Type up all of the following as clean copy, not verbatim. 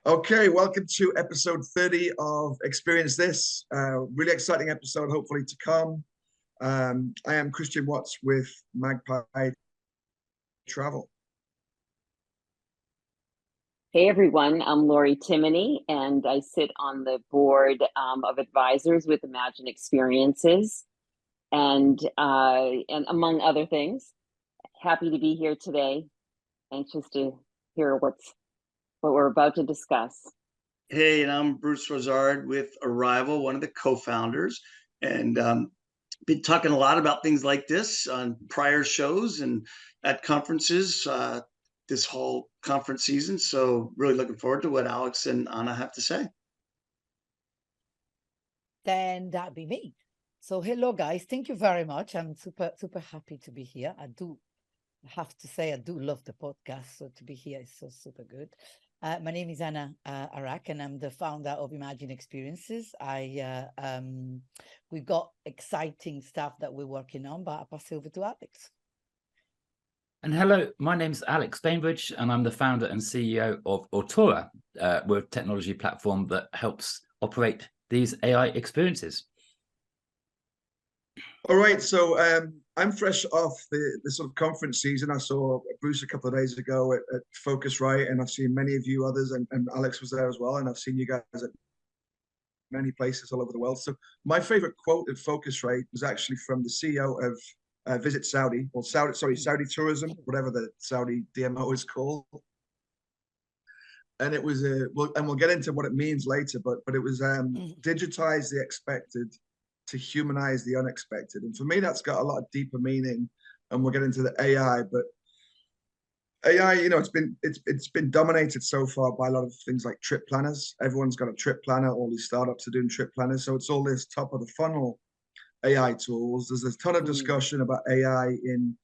Okay, welcome to episode 30 of Experience This. Really exciting episode, hopefully to come. I am Christian Watts with Magpie Travel. Hey everyone, I'm Lori Timoney, and I sit on the board of advisors with Imagine Experiences, and among other things. Happy to be here today. Anxious to hear what we're about to discuss. Hey, and I'm Bruce Rosard with Arrival, one of the co-founders, and been talking a lot about things like this on prior shows and at conferences this whole conference season. So really looking forward to what Alex and Anna have to say. Then that'd be me. So hello guys, thank you very much. I'm super happy to be here. I have to say I do love the podcast, so to be here is so super good. My name is Anna Araque, and I'm the founder of Imagine Experiences. We've got exciting stuff that we're working on, but I'll pass it over to Alex. And hello, my name's Alex Bainbridge, and I'm the founder and CEO of Autora. We're a technology platform that helps operate these AI experiences. All right, so I'm fresh off the sort of conference season. I saw Bruce a couple of days ago at Focusrite, and I've seen many of you others, and Alex was there as well, and I've seen you guys at many places all over the world. So my favorite quote at Focusrite was actually from the CEO of Visit Saudi, or Saudi Tourism, whatever the Saudi DMO is called. And it was we'll get into what it means later, but it was digitize the expected to humanize the unexpected. And for me, that's got a lot of deeper meaning. And we'll get into the AI, but AI, it's been dominated so far by a lot of things like trip planners. Everyone's got a trip planner. All these startups are doing trip planners. So it's all this top of the funnel AI tools. There's a ton of discussion about AI in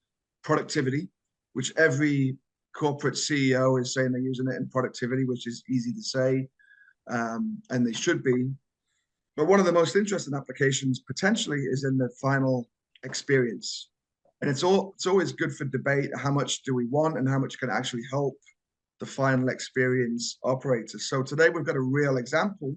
productivity, which every corporate CEO is saying they're using it in productivity, which is easy to say, and they should be. But one of the most interesting applications potentially is in the final experience. And it's always good for debate. How much do we want and how much can actually help the final experience operators? So today we've got a real example,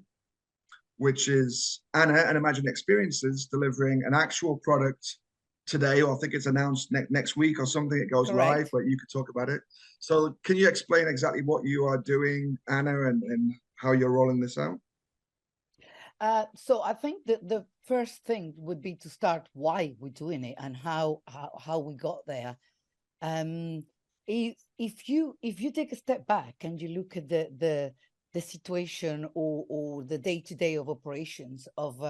which is Anna and Imagine Experiences delivering an actual product today, or I think it's announced next week or something. It goes Correct. live, but you could talk about it. So can you explain exactly what you are doing, Anna, and how you're rolling this out? So I think that the first thing would be to start why we're doing it and how we got there. If you take a step back and you look at the situation or the day-to-day of operations of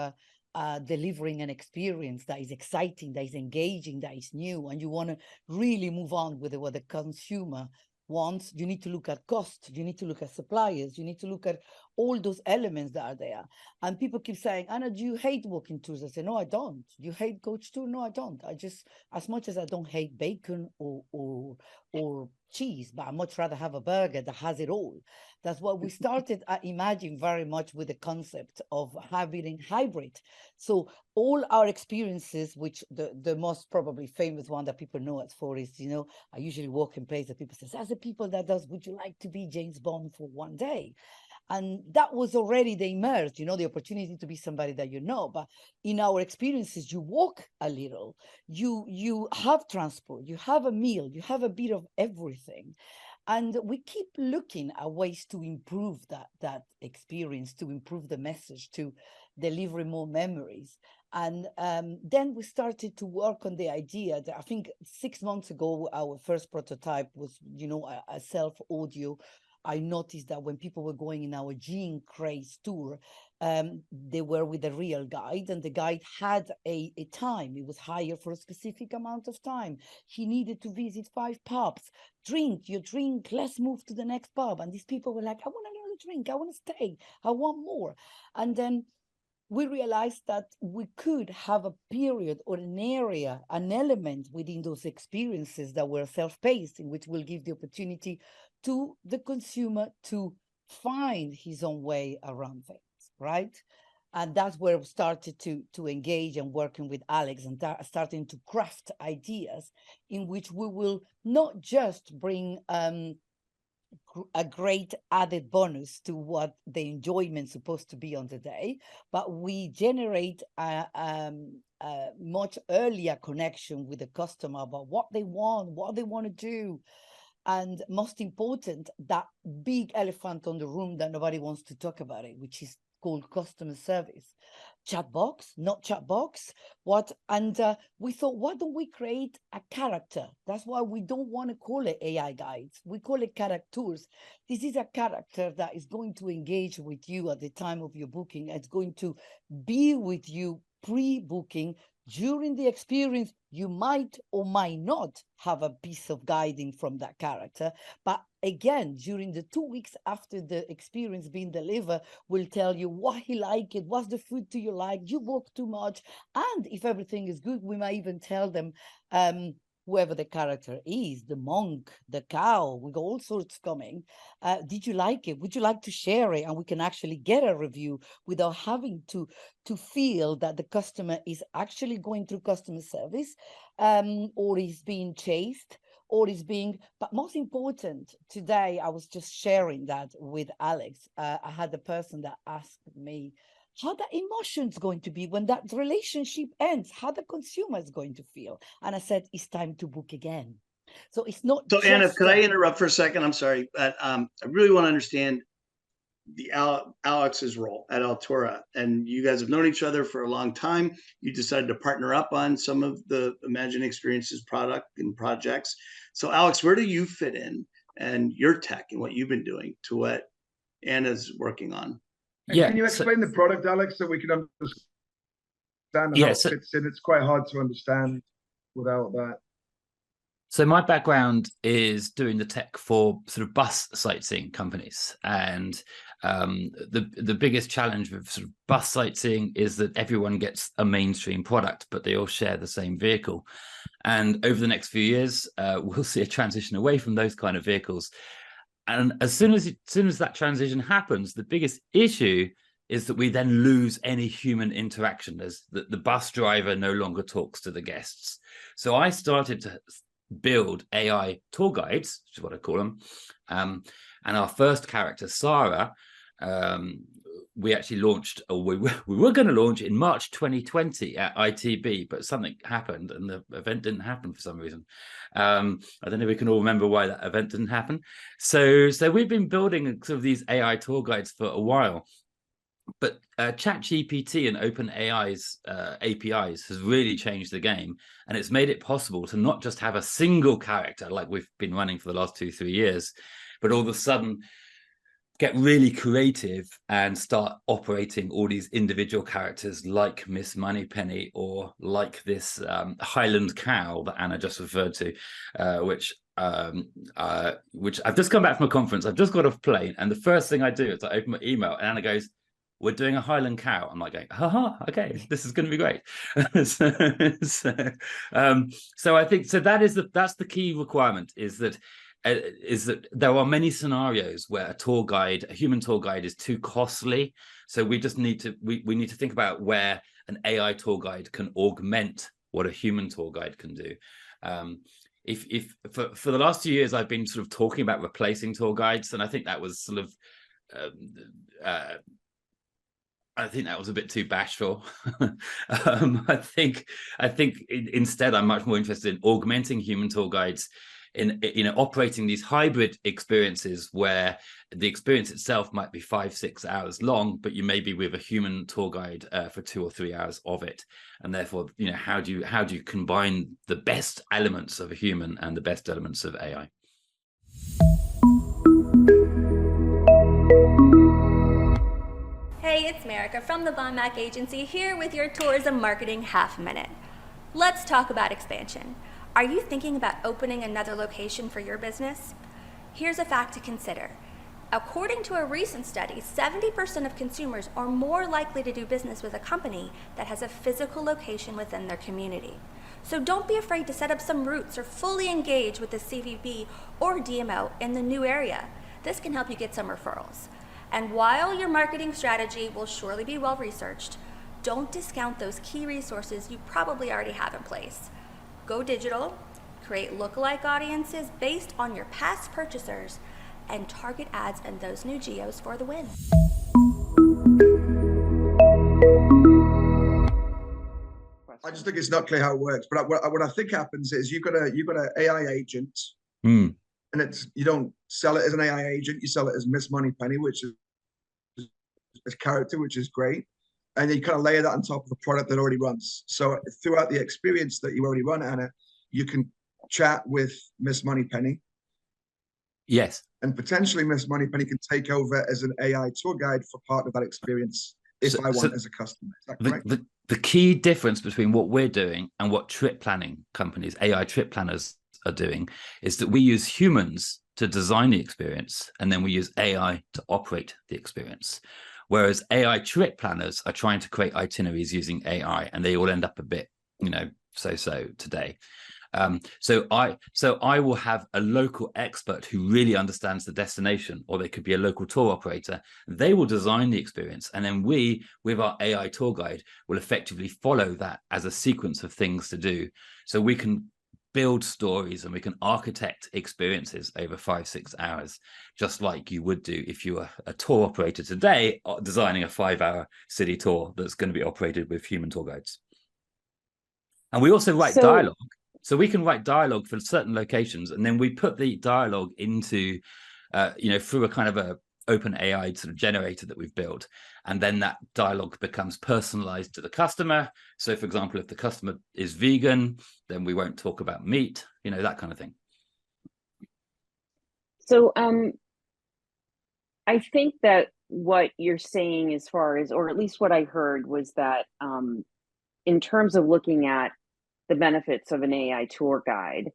delivering an experience that is exciting, that is engaging, that is new, and you want to really move on with what the consumer wants, you need to look at cost, you need to look at suppliers, you need to look at all those elements that are there. And people keep saying, Anna, do you hate walking tours? I say, no, I don't. Do you hate coach tour? No, I don't. I just, as much as I don't hate bacon or cheese, but I much rather have a burger that has it all. That's what we started at Imagine very much with the concept of having hybrid. So all our experiences, which the most probably famous one that people know us for is, I usually walk in places that people say, as the people that does, would you like to be James Bond for one day? And that was already the immerse, the opportunity to be somebody that you know. But in our experiences, you walk a little, you have transport, you have a meal, you have a bit of everything. And we keep looking at ways to improve that experience, to improve the message, to deliver more memories. And then we started to work on the idea that I think 6 months ago, our first prototype was, a self-audio. I noticed that when people were going in our Gene Craze tour, they were with a real guide, and the guide had a time. It was hired for a specific amount of time. He needed to visit 5 pubs. Drink, let's move to the next pub. And these people were like, I want another drink, I want to stay, I want more. And then we realized that we could have a period or an area, an element within those experiences that were self-paced, in which we'll give the opportunity to the consumer to find his own way around things, right? And that's where we started to engage and working with Alex and starting to craft ideas in which we will not just bring a great added bonus to what the enjoyment's supposed to be on the day, but we generate a much earlier connection with the customer about what they want to do. And most important, that big elephant on the room that nobody wants to talk about it, which is called customer service. Chat box, not chat box. What? And we thought, why don't we create a character? That's why we don't want to call it AI guides. We call it characters. This is a character that is going to engage with you at the time of your booking. It's going to be with you pre-booking. During the experience, you might or might not have a piece of guiding from that character. But again, during the 2 weeks after the experience being delivered, we'll tell you why he liked it, what's the food do you like, you walk too much. And if everything is good, we might even tell them, whoever the character is, the monk, the cow, we got all sorts coming. Did you like it? Would you like to share it? And we can actually get a review without having to feel that the customer is actually going through customer service, or is being chased, or is being, but most important, today I was just sharing that with Alex. I had a person that asked me, how the emotion's going to be when that relationship ends, how the consumer is going to feel. And I said, it's time to book again. So it's not So just Anna, could I interrupt for a second? I'm sorry, but I really want to understand the Alex's role at Altura. And you guys have known each other for a long time. You decided to partner up on some of the Imagine Experiences product and projects. So Alex, where do you fit in and your tech and what you've been doing to what Anna's working on? And can you explain the product, Alex, so we can understand how it fits in? It's quite hard to understand without that. So my background is doing the tech for sort of bus sightseeing companies, and the biggest challenge with sort of bus sightseeing is that everyone gets a mainstream product, but they all share the same vehicle. And over the next few years, we'll see a transition away from those kind of vehicles. And as soon as that transition happens, the biggest issue is that we then lose any human interaction, as the bus driver no longer talks to the guests. So I started to build AI tour guides, which is what I call them. And our first character, Sarah, we actually launched, or we were going to launch in March 2020 at ITB, but something happened and the event didn't happen for some reason. I don't know if we can all remember why that event didn't happen. So we've been building sort of these AI tour guides for a while. But ChatGPT and OpenAI's APIs has really changed the game, and it's made it possible to not just have a single character like we've been running for the last 2-3 years, but all of a sudden get really creative and start operating all these individual characters like Miss Moneypenny, or like this Highland cow that Anna just referred to, which I've just come back from a conference. I've just got off a plane, and the first thing I do is I open my email, and Anna goes, "We're doing a Highland cow." I'm like going, haha, okay, this is going to be great. So I think that's the key requirement, is that there are many scenarios where a human tour guide is too costly. So we just need to we need to think about where an AI tour guide can augment what a human tour guide can do. If for the last 2 years I've been sort of talking about replacing tour guides, and I think that was sort of I think that was a bit too bashful. I think instead I'm much more interested in augmenting human tour guides, in operating these hybrid experiences where the experience itself might be 5-6 hours long, but you may be with a human tour guide for 2 or 3 hours of it. And therefore, how do you combine the best elements of a human and the best elements of AI? Hey, it's Marika from the Bainbridge Agency, here with your Tourism Marketing Half Minute. Let's talk about expansion. Are you thinking about opening another location for your business? Here's a fact to consider. According to a recent study, 70% of consumers are more likely to do business with a company that has a physical location within their community. So don't be afraid to set up some roots or fully engage with the CVP or DMO in the new area. This can help you get some referrals. And while your marketing strategy will surely be well researched, don't discount those key resources you probably already have in place. Go digital, create lookalike audiences based on your past purchasers, and target ads in those new geos for the win. I just think it's not clear how it works. But what I think happens is you've got an AI agent, Mm. and you don't sell it as an AI agent. You sell it as Miss Moneypenny, which is a character, which is great. And you kind of layer that on top of a product that already runs. So throughout the experience that you already run, Anna, you can chat with Miss Moneypenny. Yes. And potentially Miss Moneypenny can take over as an AI tour guide for part of that experience if I want as a customer. Is that correct? The key difference between what we're doing and what trip planning companies, AI trip planners, are doing is that we use humans to design the experience, and then we use AI to operate the experience. Whereas AI trip planners are trying to create itineraries using AI, and they all end up a bit, so today. So I will have a local expert who really understands the destination, or they could be a local tour operator. They will design the experience, and then we, with our AI tour guide, will effectively follow that as a sequence of things to do. So we can build stories and we can architect experiences over 5-6 hours, just like you would do if you were a tour operator today designing a 5-hour city tour that's going to be operated with human tour guides. And we also write dialogue. So we can write dialogue for certain locations, and then we put the dialogue into, through a kind of a open AI sort of generator that we've built. And then that dialogue becomes personalized to the customer. So for example, if the customer is vegan, then we won't talk about meat, that kind of thing. So I think that what you're saying as far as, or at least what I heard, was that in terms of looking at the benefits of an AI tour guide,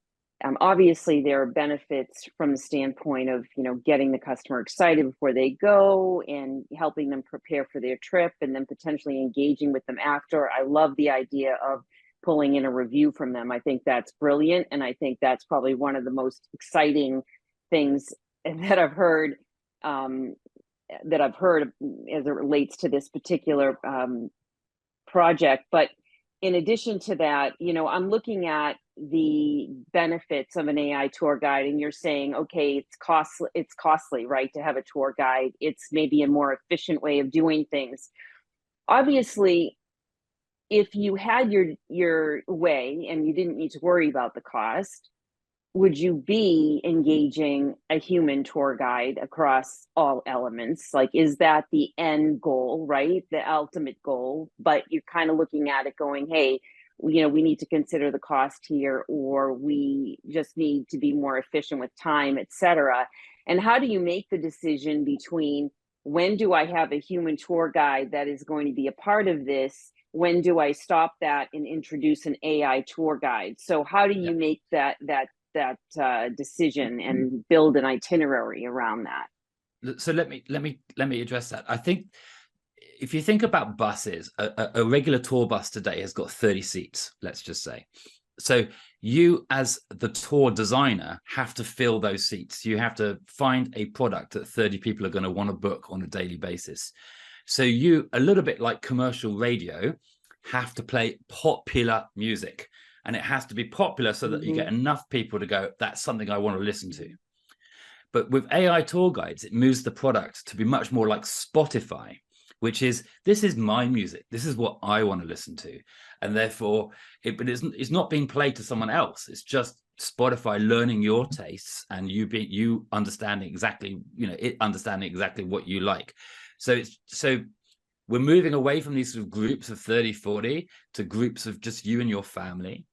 obviously there are benefits from the standpoint of getting the customer excited before they go and helping them prepare for their trip, and then potentially engaging with them after. I love the idea of pulling in a review from them. I think that's brilliant, and I think that's probably one of the most exciting things that I've heard as it relates to this particular project. But in addition to that, I'm looking at the benefits of an AI tour guide, and you're saying, okay, it's costly, right, to have a tour guide. It's maybe a more efficient way of doing things. Obviously, if you had your way and you didn't need to worry about the cost, would you be engaging a human tour guide across all elements? Like, is that the end goal, right? The ultimate goal, but you're kind of looking at it going, hey, we need to consider the cost here, or we just need to be more efficient with time, et cetera. And how do you make the decision between, when do I have a human tour guide that is going to be a part of this? When do I stop that and introduce an AI tour guide? So how do you make that decision and build an itinerary around that? So let me address that. I think if you think about buses, a regular tour bus today has got 30 seats, let's just say. So you, as the tour designer, have to fill those seats. You have to find a product that 30 people are going to want to book on a daily basis. So you, a little bit like commercial radio, have to play popular music. And it has to be popular so that you get enough people to go, that's something I want to listen to. But with AI tour guides, it moves the product to be much more like Spotify, which is, this is my music. This is what I want to listen to. And therefore, it's not being played to someone else. It's just Spotify learning your tastes and you understanding exactly, it understanding exactly what you like. So we're moving away from these sort of groups of 30, 40 to groups of just you and your family.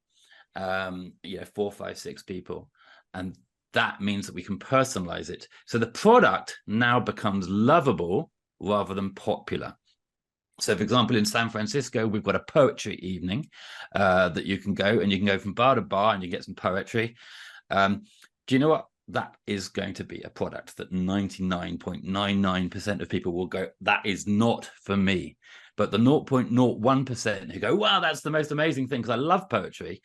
4, 5, 6 people, and that means that we can personalize it, so the product now becomes lovable rather than popular. So for example, in San Francisco, we've got a poetry evening that you can go, and you can go from bar to bar and you get some poetry. Do you know what? That is going to be a product that 99.99% of people will go, that is not for me. But the 0.01% who go, wow, that's the most amazing thing because I love poetry,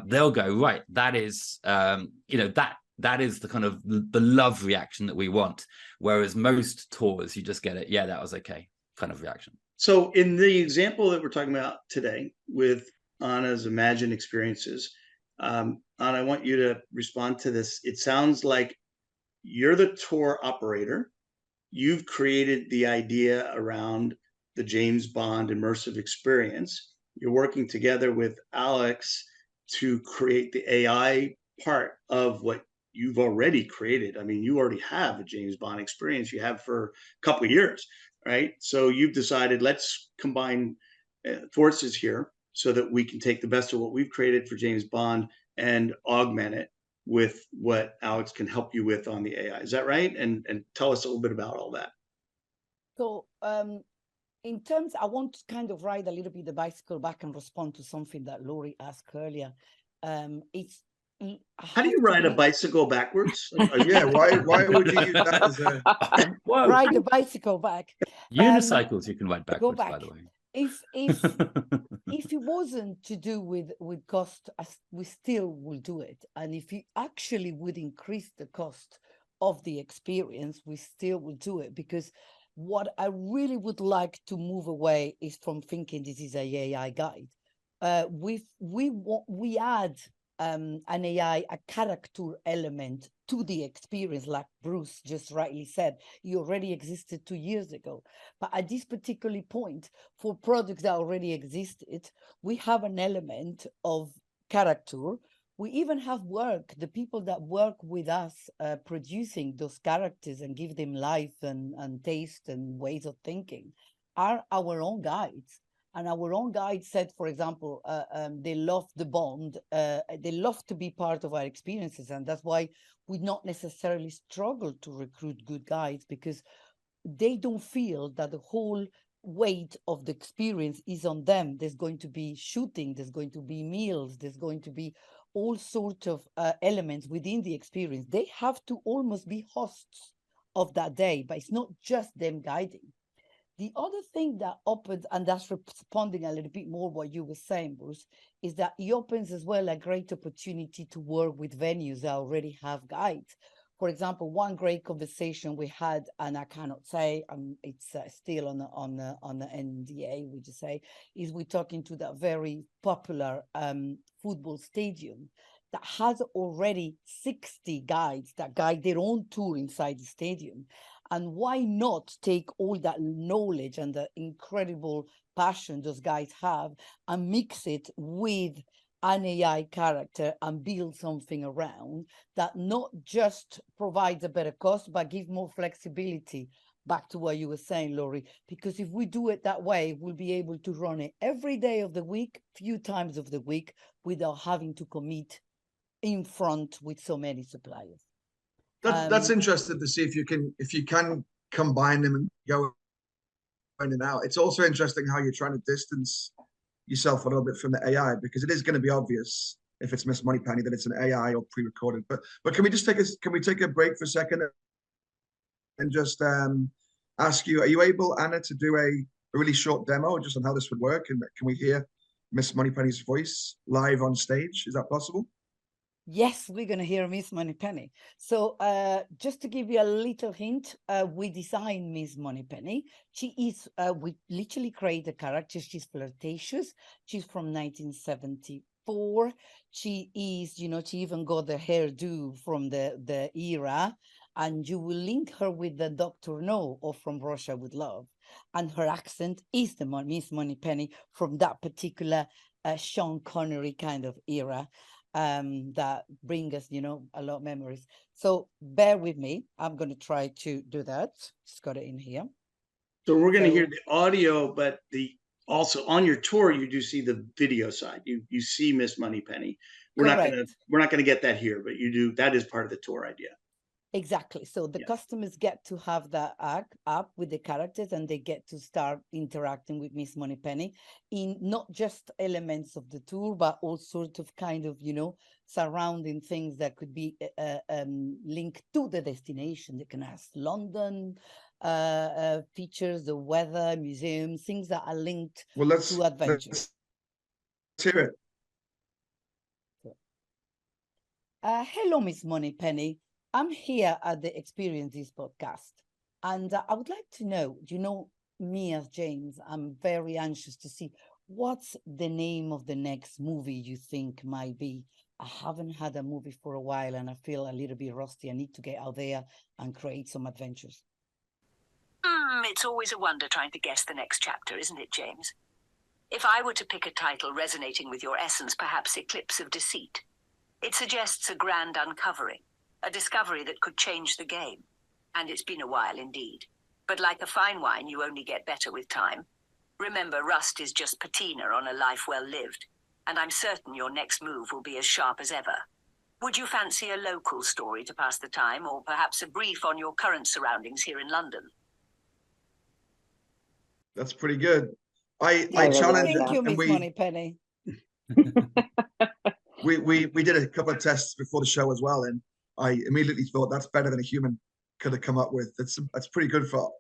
they'll go, right, that is, that is the kind of the love reaction that we want. Whereas most tours, you just get it, yeah, that was okay kind of reaction. So in the example that we're talking about today with Anna's Imagine Experiences, Anna, I want you to respond to this. It sounds like you're the tour operator. You've created the idea around the James Bond immersive experience. You're working together with Alex to create the AI part of what you've already created. I mean, you already have a James Bond experience you have for a couple of years, right? So you've decided, let's combine forces here so that we can take the best of what we've created for James Bond and augment it with what Alex can help you with on the AI. Is that right? And tell us a little bit about all that. So in terms, I want to kind of ride a little bit the bicycle back and respond to something that Laurie asked earlier. It's how do you ride a bicycle backwards? Yeah, why would you use that as a ride the bicycle back? Unicycles you can ride backwards, back. by the way. If it wasn't to do with cost, we still will do it. And if you actually would increase the cost of the experience, we still will do it, because what I really would like to move away is from thinking this is a AI guide. We add an AI, a character element to the experience, like Bruce just rightly said. It already existed 2 years ago. But at this particular point, for products that already existed, we have an element of character. We even have the people that work with us producing those characters and give them life and taste and ways of thinking are our own guides. And our own guide said, for example, they love the Bond. They love to be part of our experiences. And that's why we not necessarily struggle to recruit good guides, because they don't feel that the whole weight of the experience is on them. There's going to be shooting, there's going to be meals, there's going to be all sorts of elements within the experience. They have to almost be hosts of that day, but it's not just them guiding. The other thing that opens, and that's responding a little bit more what you were saying, Bruce, is that it opens as well a great opportunity to work with venues that already have guides. For example, one great conversation we had, and I cannot say, it's still on the NDA, we just say, is we're talking to that very popular football stadium that has already 60 guides that guide their own tour inside the stadium. And why not take all that knowledge and the incredible passion those guys have and mix it with an AI character and build something around that not just provides a better cost, but give more flexibility, back to what you were saying, Laurie. Because if we do it that way, we'll be able to run it every day of the week, few times of the week, without having to commit in front with so many suppliers. That's interesting to see if you can combine them and go in and out. It's also interesting how you're trying to distance yourself a little bit from the AI, because it is going to be obvious if it's Miss Moneypenny that it's an AI or pre-recorded. But can we just take a break for a second and just ask you, are you able, Anna, to do a really short demo just on how this would work? And can we hear Miss Moneypenny's voice live on stage? Is that possible? Yes, we're going to hear Miss Moneypenny. So just to give you a little hint, we designed Miss Moneypenny. She is, we literally create a character. She's flirtatious. She's from 1974. She is, you know, she even got the hairdo from the era. And you will link her with the Dr. No or From Russia with Love. And her accent is the Miss Moneypenny from that particular Sean Connery kind of era. That bring us, you know, a lot of memories. So bear with me. I'm going to try to do that. Just got it in here. So we're going to hear the audio, but also on your tour, you do see the video side. You see Miss Moneypenny. We're not going to get that here, but you do. That is part of the tour idea. Exactly. So the customers get to have that app with the characters, and they get to start interacting with Miss Moneypenny in not just elements of the tour, but all sorts of kind of, you know, surrounding things that could be linked to the destination. They can ask London features, the weather, museums, things that are linked to adventure. Let's hear it. Hello, Miss Moneypenny. I'm here at the Experience.This podcast, and I would like to know, you know, me as James, I'm very anxious to see what's the name of the next movie you think might be I haven't had a movie for a while and I feel a little bit rusty. I need to get out there and create some adventures. It's always a wonder trying to guess the next chapter, isn't it, James? If I were to pick a title resonating with your essence, perhaps Eclipse of Deceit. It suggests a grand uncovering, a discovery that could change the game. And it's been a while indeed. But like a fine wine, you only get better with time. Remember, rust is just patina on a life well lived. And I'm certain your next move will be as sharp as ever. Would you fancy a local story to pass the time, or perhaps a brief on your current surroundings here in London? That's pretty good. I really challenge like Thank you, and Miss we Moneypenny. we did a couple of tests before the show as well, and I immediately thought that's better than a human could have come up with. That's pretty good for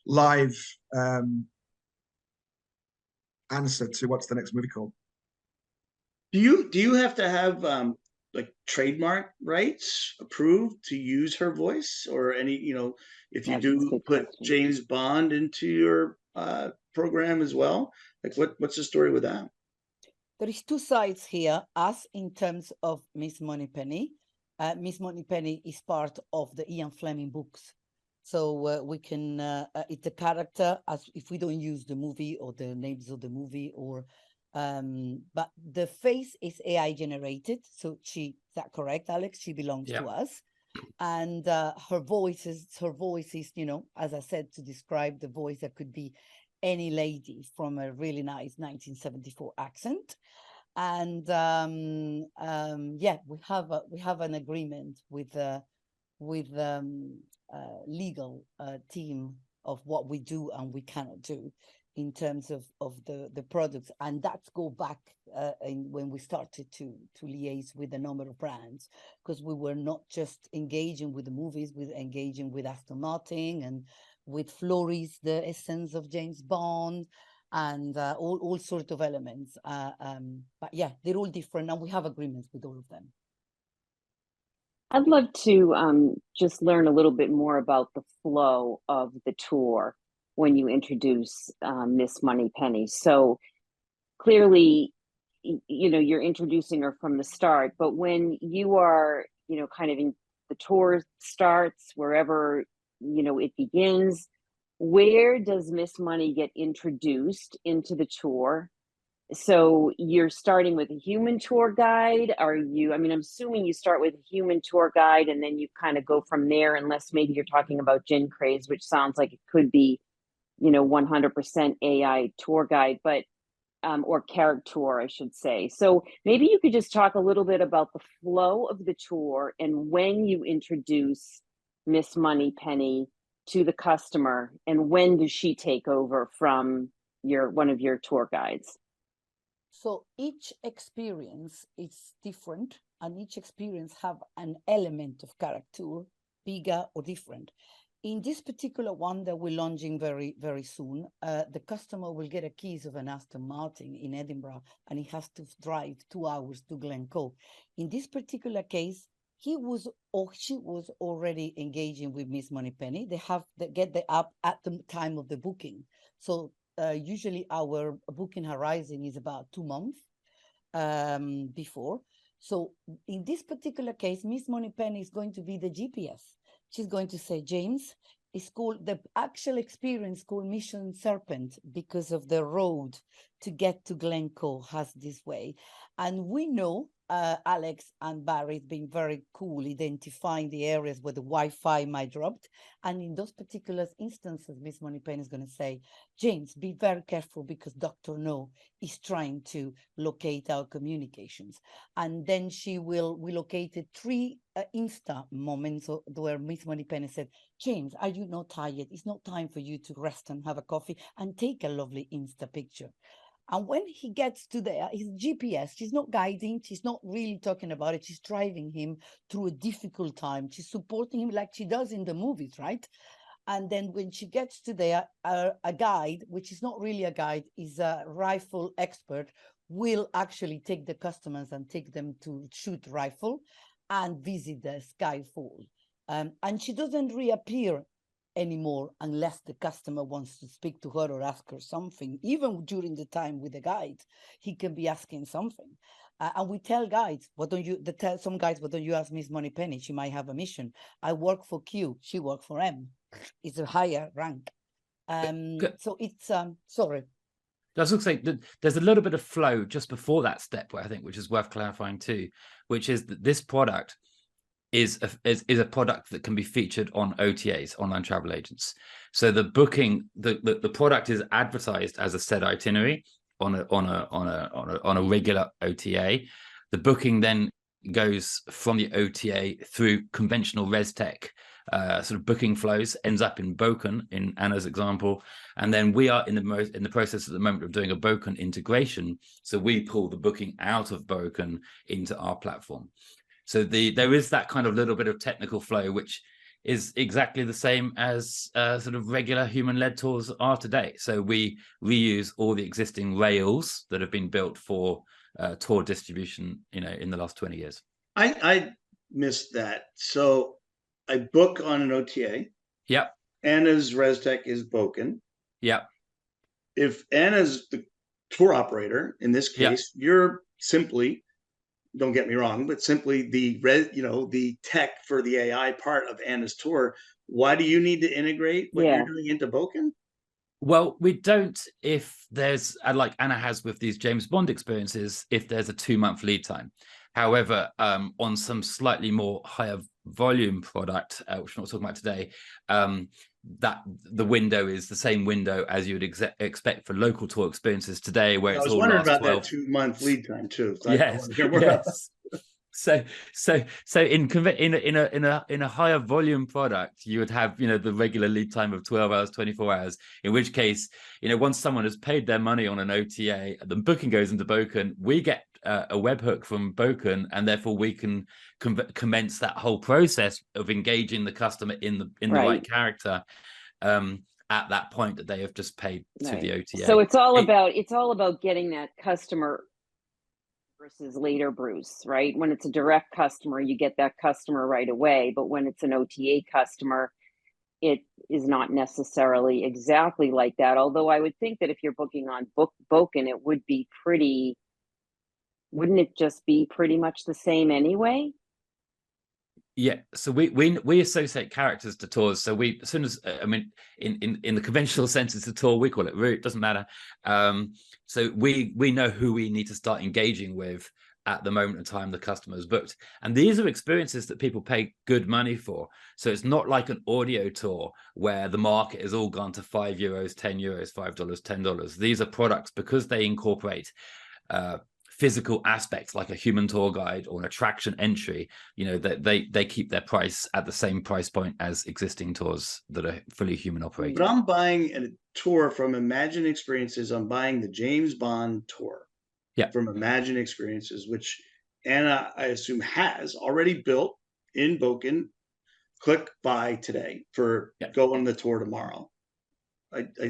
live answer to what's the next movie called. Do you have to have like trademark rights approved to use her voice, or any, if you That's a do good put question. James Bond into your program as well? Like what's the story with that? There is two sides here, us in terms of Miss Moneypenny. Miss Moneypenny is part of the Ian Fleming books. So we can, it's a character, as if we don't use the movie or the names of the movie, or but the face is AI generated. So is that correct, Alex? She belongs to us. And her voice is, as I said, to describe the voice, that could be any lady from a really nice 1974 accent. And yeah, we have an agreement with legal team of what we do and we cannot do in terms of the products. And that's go back when we started to liaise with a number of brands, because we were not just engaging with the movies, we were engaging with Aston Martin and with Floris, the essence of James Bond, and all sorts of elements. But yeah, they're all different and we have agreements with all of them. I'd love to just learn a little bit more about the flow of the tour when you introduce Miss Moneypenny. So clearly, you're introducing her from the start, but when you are, kind of in the tour starts, wherever, it begins, where does Miss Money get introduced into the tour? So you're starting with a human tour guide? I'm assuming you start with a human tour guide and then you kind of go from there, unless maybe you're talking about Gin Craze, which sounds like it could be, 100% AI tour guide, but, or character, I should say. So maybe you could just talk a little bit about the flow of the tour and when you introduce Miss Moneypenny to the customer, and when does she take over from one of your tour guides? So each experience is different, and each experience have an element of character, bigger or different. In this particular one that we're launching very, very soon, the customer will get a keys of an Aston Martin in Edinburgh, and he has to drive 2 hours to Glencoe. In this particular case, he was or she was already engaging with Miss Moneypenny. They get the app at the time of the booking. So usually our booking horizon is about 2 months before. So in this particular case, Miss Moneypenny is going to be the GPS. She's going to say, James, it's called, the actual experience called Mission Serpent, because of the road to get to Glencoe has this way. And we know, Alex and Barry have been very cool identifying the areas where the Wi-Fi might drop. And in those particular instances, Miss Moneypenny is going to say, James, be very careful because Dr. No is trying to locate our communications. And then we located 3 Insta moments where Miss Moneypenny said, James, are you not tired? It's not time for you to rest and have a coffee and take a lovely Insta picture. And when he gets to there, his GPS, she's not guiding, she's not really talking about it, she's driving him through a difficult time. She's supporting him like she does in the movies, right? And then when she gets to there, a guide, which is not really a guide, is a rifle expert, will actually take the customers and take them to shoot rifle and visit the Skyfall. And she doesn't reappear anymore unless the customer wants to speak to her or ask her something. Even during the time with the guide, he can be asking something. And we tell guides, some guides, why don't you ask Miss Moneypenny? She might have a mission. I work for Q, she worked for M. It's a higher rank. So it's, sorry. I was going to say that there's a little bit of flow just before that step, where I think, which is worth clarifying too, which is that this product is a product that can be featured on OTAs, online travel agents. So the booking, the product is advertised as a set itinerary on a regular OTA. The booking then goes from the OTA through conventional ResTech sort of booking flows, ends up in Boken, in Anna's example, and then we are in the process at the moment of doing a Boken integration. So we pull the booking out of Boken into our platform. So there is that kind of little bit of technical flow, which is exactly the same as sort of regular human-led tours are today. So we reuse all the existing rails that have been built for tour distribution, in the last 20 years. I missed that. So I book on an OTA. Yep. Anna's ResTech is Boken. Yep. If Anna's the tour operator, in this case, you're simply, don't get me wrong, but simply the tech for the AI part of Anna's tour. Why do you need to integrate what you're doing into Boken? Well, we don't if there's, like Anna has with these James Bond experiences, if there's a 2-month lead time. However, on some slightly more higher volume product, which we're not talking about today, that the window is the same window as you would expect for local tour experiences today, where it's all wondering about 12... that 2-month lead time too. So yes. So in a higher volume product, you would have the regular lead time of 12 hours, 24 hours. In which case, once someone has paid their money on an OTA, the booking goes into Boken. We get a webhook from Boken, and therefore we can commence that whole process of engaging the customer in the right character at that point that they have just paid to the OTA. So it's all about getting that customer versus later, Bruce, right? When it's a direct customer, you get that customer right away. But when it's an OTA customer, it is not necessarily exactly like that. Although I would think that if you're booking on Boken, it would be wouldn't it just be pretty much the same anyway? Yeah, so we associate characters to tours. So as soon as in the conventional sense, it's a tour. We call it route. Doesn't matter. So we know who we need to start engaging with at the moment in time the customer is booked, and these are experiences that people pay good money for. So it's not like an audio tour where the market has all gone to €5, €10, $5, $10. These are products because they incorporate physical aspects like a human tour guide or an attraction entry, that they keep their price at the same price point as existing tours that are fully human operated. But I'm buying a tour from Imagine Experiences. I'm buying the James Bond tour from Imagine Experiences, which Anna, I assume, has already built in Boken. Click buy today for go on the tour tomorrow.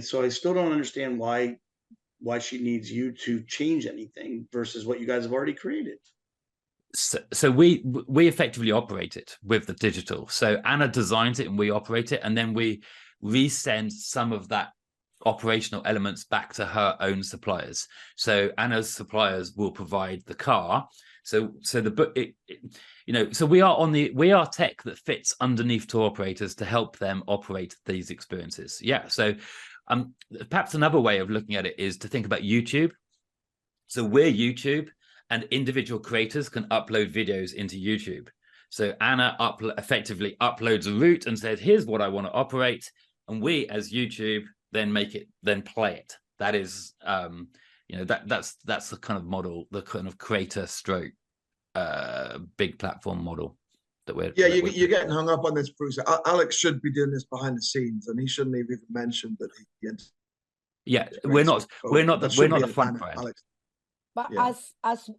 So I still don't understand why she needs you to change anything versus what you guys have already created. So we effectively operate it with the digital. So Anna designs it and we operate it, and then we resend some of that operational elements back to her own suppliers. So Anna's suppliers will provide the car. So we are tech that fits underneath tour operators to help them operate these experiences. Yeah. So perhaps another way of looking at it is to think about YouTube. So we're YouTube, and individual creators can upload videos into YouTube. So Anna effectively uploads a route and says, here's what I want to operate. And we as YouTube then play it. That is, that's the kind of model, the kind of creator stroke, big platform model that we're. Yeah, you're getting hung up on this, Bruce. Alex should be doing this behind the scenes, and he shouldn't have even mentioned that he. Yeah, we're not the front brand. Alex. But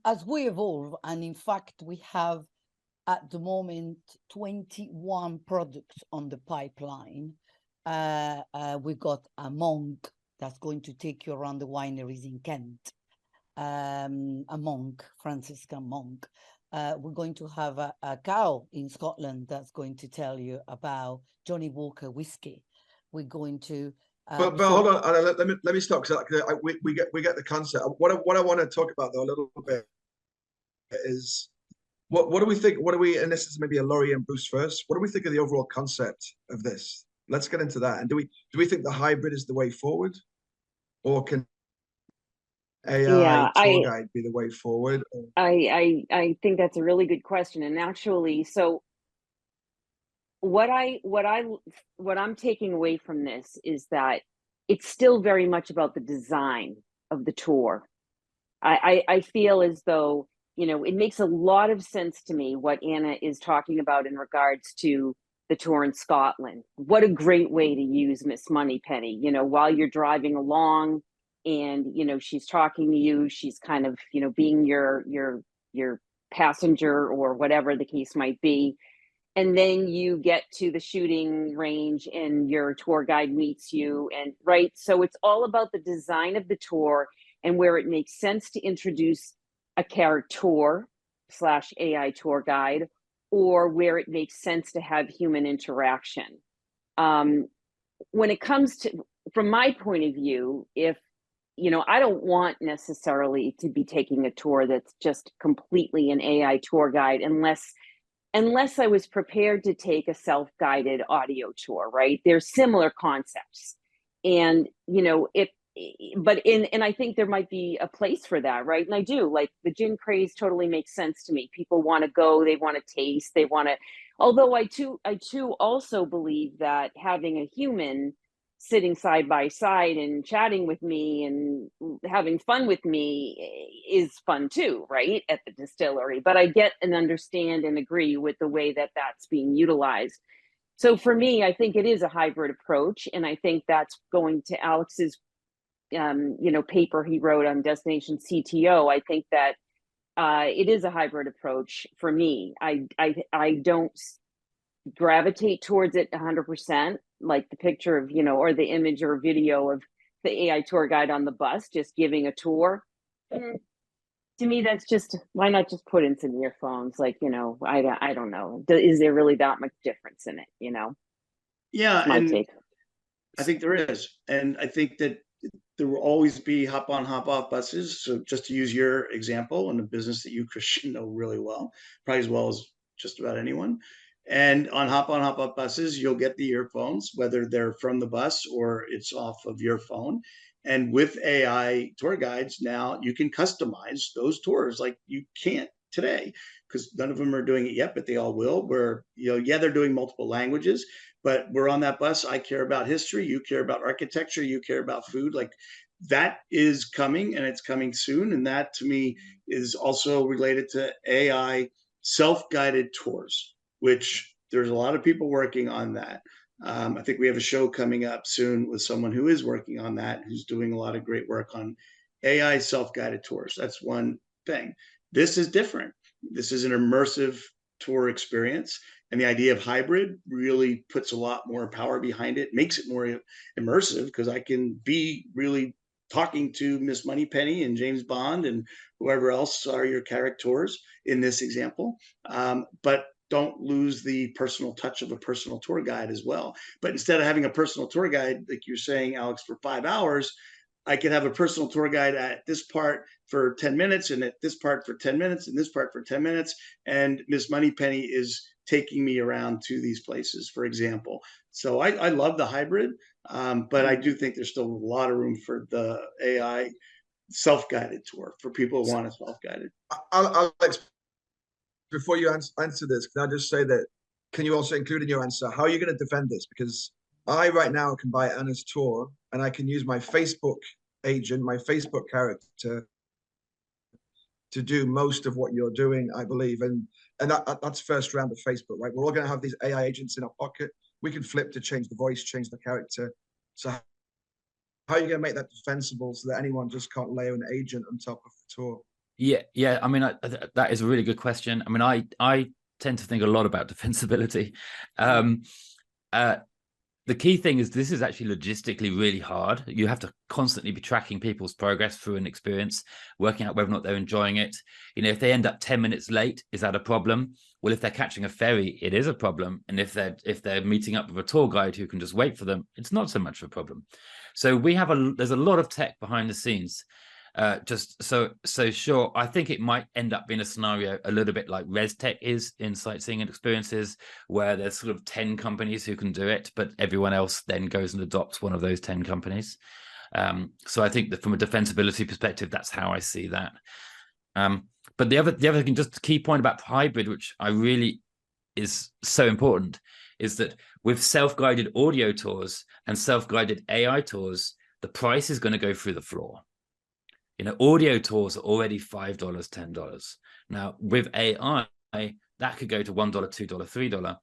as we evolve, and in fact, we have at the moment 21 products on the pipeline. We got a monk that's going to take you around the wineries in Kent. A monk, Franciscan monk. We're going to have a cow in Scotland that's going to tell you about Johnny Walker whiskey. We're going to. But hold on, let me stop, because we get the concept. What I want to talk about though a little bit is what do we think? What do we, and this is maybe a Laurie and Bruce first. What do we think of the overall concept of this? Let's get into that. And do we think the hybrid is the way forward, or can AI tour guide be the way forward? I think that's a really good question. And actually, so what I'm taking away from this is that it's still very much about the design of the tour. I feel as though, you know, it makes a lot of sense to me what Anna is talking about in regards to the tour in Scotland. What a great way to use Miss Moneypenny, you know, while you're driving along and, you know, she's talking to you, she's kind of, you know, being your passenger or whatever the case might be. And then you get to the shooting range and your tour guide meets you, and right. So it's all about the design of the tour and where it makes sense to introduce a character / AI tour guide, or where it makes sense to have human interaction. When it comes to, from my point of view, if, you know, I don't want necessarily to be taking a tour that's just completely an AI tour guide unless I was prepared to take a self-guided audio tour, right? There's similar concepts. And, you know, and I think there might be a place for that, right? And I do, like, the gin craze totally makes sense to me. People want to go, they want to taste, they want to, although I too also believe that having a human sitting side by side and chatting with me and having fun with me is fun too, right? At the distillery. But I get and understand and agree with the way that that's being utilized. So for me, I think it is a hybrid approach. And I think that's going to Alex's, you know, paper he wrote on Destination CTO. I think that it is a hybrid approach for me. I don't gravitate towards it 100%, like the picture of, you know, or the image or video of the AI tour guide on the bus just giving a tour. To me, that's just, why not just put in some earphones? Like, you know, I don't know. Is there really that much difference in it, you know? Yeah, that's my take. I think there is. And I think that there will always be hop on, hop off buses. So just to use your example in a business that you, Christian, know really well, probably as well as just about anyone. And on, hop off buses, you'll get the earphones, whether they're from the bus or it's off of your phone. And with AI tour guides now, you can customize those tours like you can't today, because none of them are doing it yet, but they all will. Where, you know, yeah, they're doing multiple languages, but we're on that bus. I care about history. You care about architecture. You care about food. Like, that is coming, and it's coming soon. And that, to me, is also related to AI self-guided tours, which there's a lot of people working on that. I think we have a show coming up soon with someone who is working on that, who's doing a lot of great work on AI self-guided tours. That's one thing. This is different. This is an immersive tour experience. And the idea of hybrid really puts a lot more power behind it, makes it more immersive, because I can be really talking to Miss Moneypenny and James Bond and whoever else are your characters in this example. But don't lose the personal touch of a personal tour guide as well. But instead of having a personal tour guide, like you're saying, Alex, for 5 hours, I could have a personal tour guide at this part for 10 minutes and at this part for 10 minutes and this part for 10 minutes. And Miss Moneypenny is taking me around to these places, for example. So I love the hybrid, but I do think there's still a lot of room for the AI self-guided tour for people who want it self-guided. Alex, before you answer this, can I just say that, can you also include in your answer, how are you going to defend this? Because I right now can buy Anna's tour and I can use my Facebook agent, my Facebook character, to do most of what you're doing, I believe. And that's first round of Facebook, right? We're all going to have these AI agents in our pocket. We can flip to change the voice, change the character. So how are you going to make that defensible so that anyone just can't layer an agent on top of the tour? Yeah. I mean, that is a really good question. I mean, I tend to think a lot about defensibility. The key thing is this is actually logistically really hard. You have to constantly be tracking people's progress through an experience, working out whether or not they're enjoying it. You know, if they end up 10 minutes late, is that a problem? Well, if they're catching a ferry, it is a problem. And if they're meeting up with a tour guide who can just wait for them, it's not so much of a problem. So there's a lot of tech behind the scenes. Just so sure. I think it might end up being a scenario a little bit like ResTech is in sightseeing and experiences, where there's sort of 10 companies who can do it, but everyone else then goes and adopts one of those 10 companies. So I think that from a defensibility perspective, that's how I see that. But the other thing, just a key point about hybrid, which I really is so important, is that with self-guided audio tours and self-guided AI tours, the price is going to go through the floor. You know, audio tours are already $5, $10. Now, with AI, that could go to $1, $2, $3.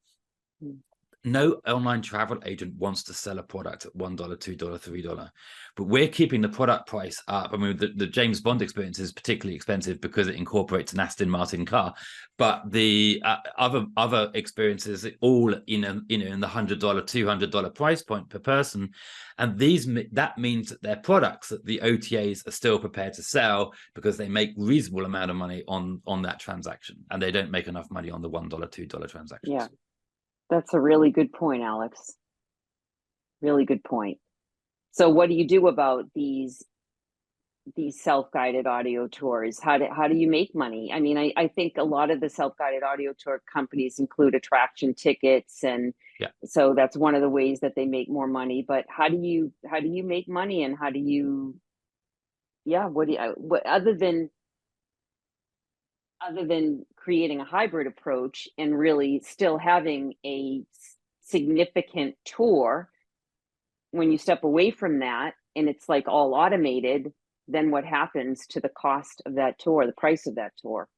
No online travel agent wants to sell a product at $1, $2, $3, but we're keeping the product price up. I mean, the James Bond experience is particularly expensive because it incorporates an Aston Martin car, but the other experiences all in the $100, $200 price point per person, and that means that they're products that the OTAs are still prepared to sell because they make reasonable amount of money on that transaction, and they don't make enough money on the $1, $2 transactions. Yeah. That's a really good point, Alex. Really good point. So what do you do about these self-guided audio tours? How do you make money? I mean, I think a lot of the self-guided audio tour companies include attraction tickets, and so that's one of the ways that they make more money. But how do you make money, and how do you what other than creating a hybrid approach and really still having a significant tour, when you step away from that and it's like all automated, then what happens to the cost of that tour, the price of that tour?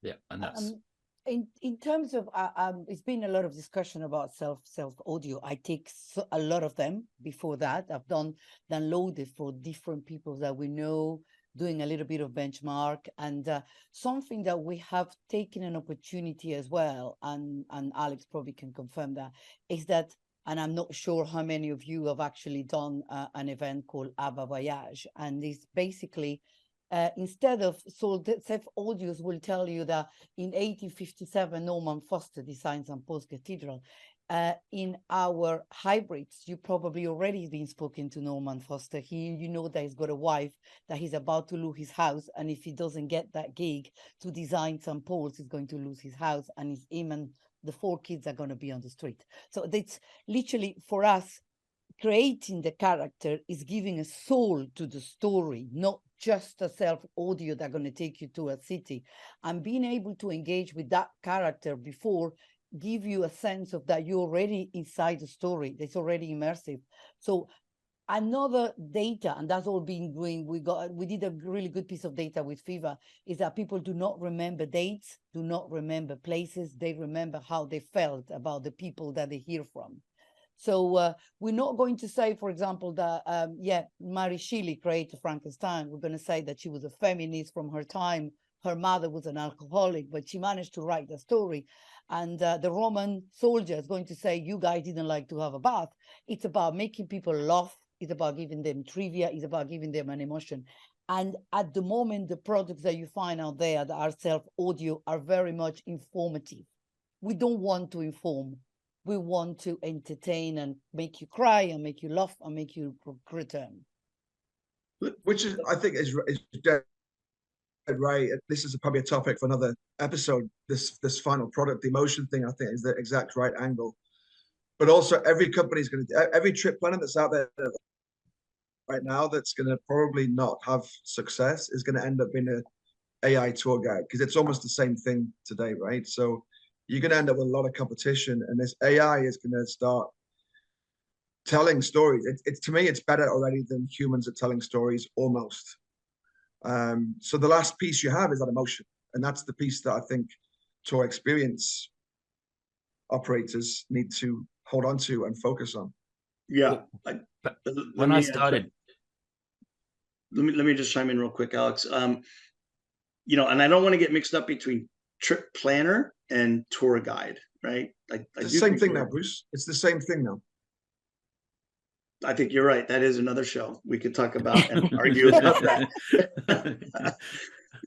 Yeah, and that's in terms of it's been a lot of discussion about self audio. I take a lot of them. Before that, I've downloaded for different people that we know, doing a little bit of benchmark, and something that we have taken an opportunity as well, and Alex probably can confirm that, is that, and I'm not sure how many of you have actually done an event called Ava Voyage, and it's basically instead of, so Self Audios will tell you that in 1857 Norman Foster designed St. Paul's Cathedral. In our hybrids, you probably already been spoken to Norman Foster. You know that he's got a wife, that he's about to lose his house, and if he doesn't get that gig to design St. Paul's, he's going to lose his house, and him and the 4 kids are going to be on the street. So that's literally, for us, creating the character is giving a soul to the story, not just a self audio that's going to take you to a city. And being able to engage with that character before give you a sense of that you're already inside the story, that's already immersive. So another data, and that's all being doing, we did a really good piece of data with FIFA, is that people do not remember dates, do not remember places, they remember how they felt about the people that they hear from. So we're not going to say, for example, that, Mary Shelley created Frankenstein. We're going to say that she was a feminist from her time. Her mother was an alcoholic, but she managed to write the story. And the Roman soldier is going to say, you guys didn't like to have a bath. It's about making people laugh. It's about giving them trivia. It's about giving them an emotion. And at the moment, the products that you find out there that are self-audio are very much informative. We don't want to inform. We want to entertain and make you cry and make you laugh and make you return. Which is, I think, is dead right. This is probably a topic for another episode. This final product, the emotion thing, I think, is the exact right angle. But also, every company is going to, every trip planner that's out there right now that's going to probably not have success is going to end up being an AI tour guide, because it's almost the same thing today, right? So you're going to end up with a lot of competition, and this AI is going to start telling stories. It's to me, it's better already than humans at telling stories, almost. So the last piece you have is that emotion, and that's the piece that I think tour experience operators need to hold on to and focus on. Yeah. When I started, let me just chime in real quick, Alex. And I don't want to get mixed up between trip planner and tour guide, right? It's the same thing now, Bruce. It's the same thing now. I think you're right. That is another show we could talk about and argue about that.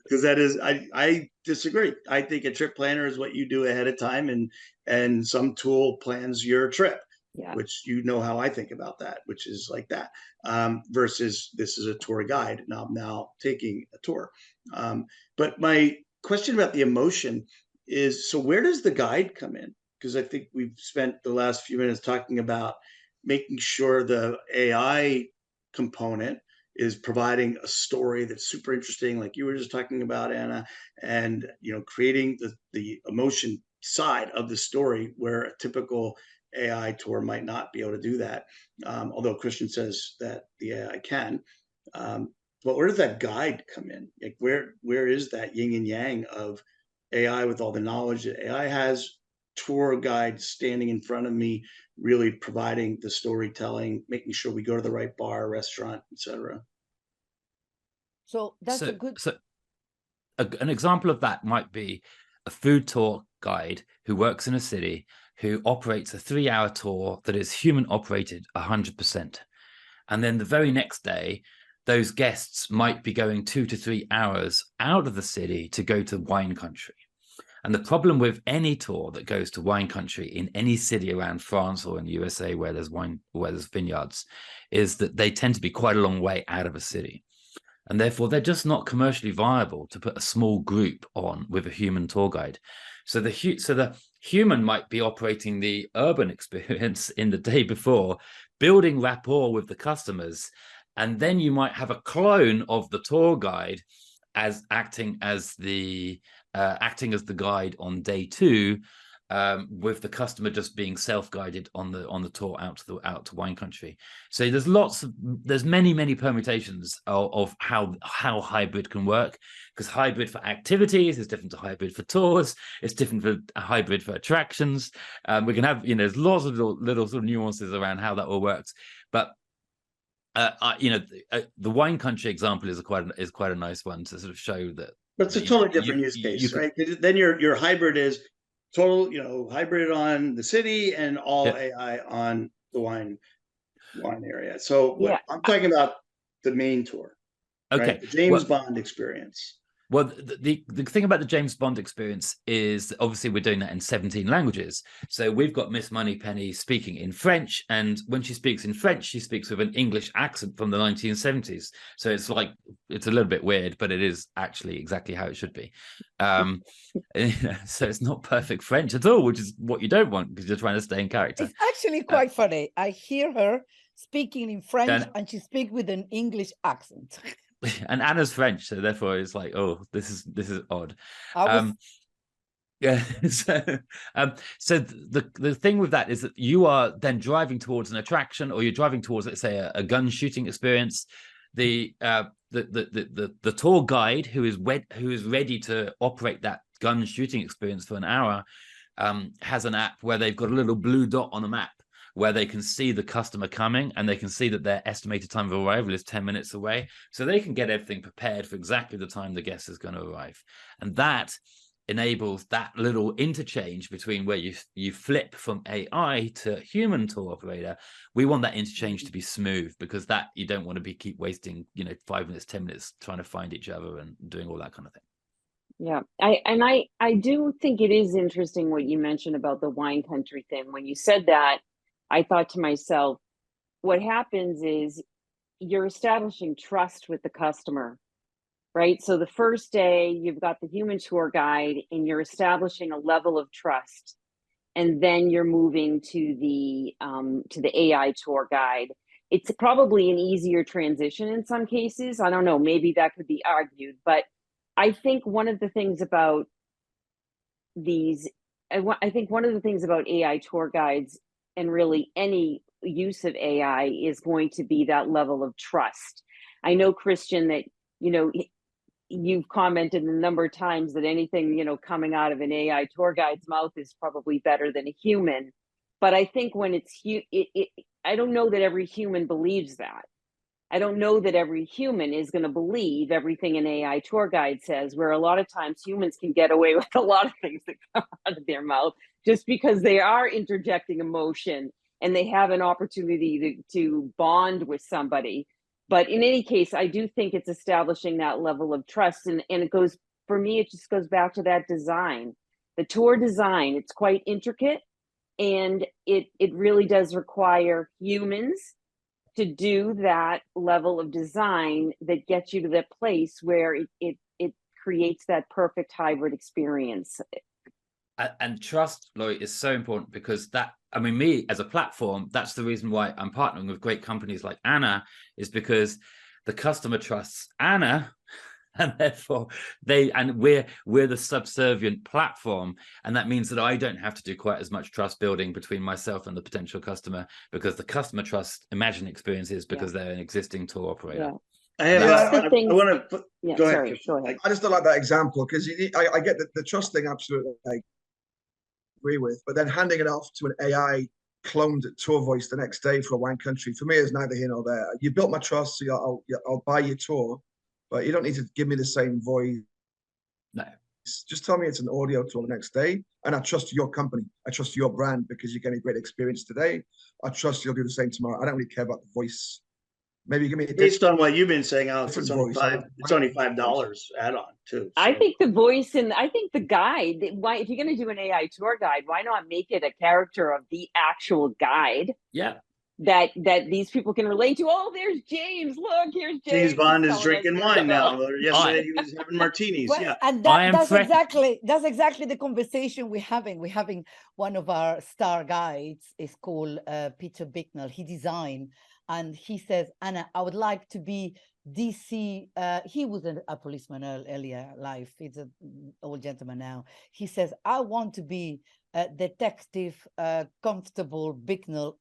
Because that is, I disagree. I think a trip planner is what you do ahead of time, and some tool plans your trip. Yeah. which you know how I think about that, which is like that, versus this is a tour guide. Now I'm now taking a tour. But my question about the emotion is, so where does the guide come in? Because I think we've spent the last few minutes talking about making sure the AI component is providing a story that's super interesting, like you were just talking about, Anna, and creating the emotion side of the story where a typical AI tour might not be able to do that. Although Christian says that the AI can. But where does that guide come in? Like where is that yin and yang of AI with all the knowledge that AI has, tour guide standing in front of me, really providing the storytelling, making sure we go to the right bar, restaurant, etc. So that's a good. So an example of that might be a food tour guide who works in a city who operates a 3-hour tour that is human operated 100%. And then the very next day, those guests might be going 2 to 3 hours out of the city to go to wine country. And the problem with any tour that goes to wine country in any city around France or in the USA where there's vineyards is that they tend to be quite a long way out of a city. And therefore, they're just not commercially viable to put a small group on with a human tour guide. So the human might be operating the urban experience in the day before, building rapport with the customers, and then you might have a clone of the tour guide as acting as the guide on day 2, with the customer just being self-guided on the tour out to wine country. So there's many permutations of how hybrid can work, because hybrid for activities is different to hybrid for tours. It's different for a hybrid for attractions. We can have there's lots of little sort of nuances around how that all works, but the wine country example is quite a nice one to sort of show that. But it's a totally different use case, right? Then your hybrid is total, hybrid on the city and all AI on the wine area. So I'm talking about the main tour, okay, right? The James Bond experience. Well, the thing about the James Bond experience is obviously we're doing that in 17 languages. So we've got Miss Moneypenny speaking in French, and when she speaks in French, she speaks with an English accent from the 1970s. So it's a little bit weird, but it is actually exactly how it should be. So it's not perfect French at all, which is what you don't want because you're trying to stay in character. It's actually quite funny. I hear her speaking in French and she speaks with an English accent. And Anna's French, so therefore it's like, oh, this is odd. So the thing with that is that you are then driving towards an attraction, or you're driving towards, let's say, a gun shooting experience. The tour guide who is ready to operate that gun shooting experience for an hour has an app where they've got a little blue dot on a map where they can see the customer coming, and they can see that their estimated time of arrival is 10 minutes away. So they can get everything prepared for exactly the time the guest is going to arrive. And that enables that little interchange between where you flip from AI to human tour operator. We want that interchange to be smooth, because that you don't want to keep wasting 5 minutes, 10 minutes trying to find each other and doing all that kind of thing. Yeah, I do think it is interesting what you mentioned about the wine country thing. When you said that, I thought to myself, what happens is you're establishing trust with the customer, right? So the first day you've got the human tour guide and you're establishing a level of trust, and then you're moving to the AI tour guide. It's probably an easier transition in some cases. I don't know, maybe that could be argued, but I think one of the things about AI tour guides, and really any use of AI, is going to be that level of trust. I know, Christian, that you've commented a number of times that anything coming out of an AI tour guide's mouth is probably better than a human. But I think when I don't know that every human believes that. I don't know that every human is going to believe everything an AI tour guide says, where a lot of times humans can get away with a lot of things that come out of their mouth just because they are interjecting emotion and they have an opportunity to bond with somebody. But in any case, I do think it's establishing that level of trust. And it goes, for me, it just goes back to that design. The tour design, it's quite intricate. And it really does require humans to do that level of design that gets you to that place where it creates that perfect hybrid experience. And trust, Laurie, is so important, because that, I mean, me as a platform, that's the reason why I'm partnering with great companies like Anna, is because the customer trusts Anna, and therefore we're the subservient platform, and that means that I don't have to do quite as much trust building between myself and the potential customer, because the customer trusts Imagine Experiences because they're an existing tour operator. I want to go ahead. Go ahead. I just don't like that example, because I get the trust thing, absolutely, I agree with, but then handing it off to an AI cloned tour voice the next day for a wine country, for me, is neither here nor there. You built my trust, so I'll buy your tour, but you don't need to give me the same voice. No. Just tell me it's an audio tour the next day, and I trust your company. I trust your brand because you're getting a great experience today. I trust you'll do the same tomorrow. I don't really care about the voice. Maybe you give me based on what you've been saying, Alex, it's only voice. It's only $5 add-on too. So. I think the voice I think the guide. Why, if you're going to do an AI tour guide, why not make it a character of the actual guide? Yeah. That these people can relate to. Oh, there's James. Look, here's James. James Bond is drinking wine now. Yesterday he was having martinis. Well, and that's exactly the conversation we're having. We're having one of our star guides is called Peter Bicknell. He designed, and he says, Anna, I would like to be DC. He was a policeman earlier life. He's an old gentleman now. He says, I want to be Detective Constable Bicknell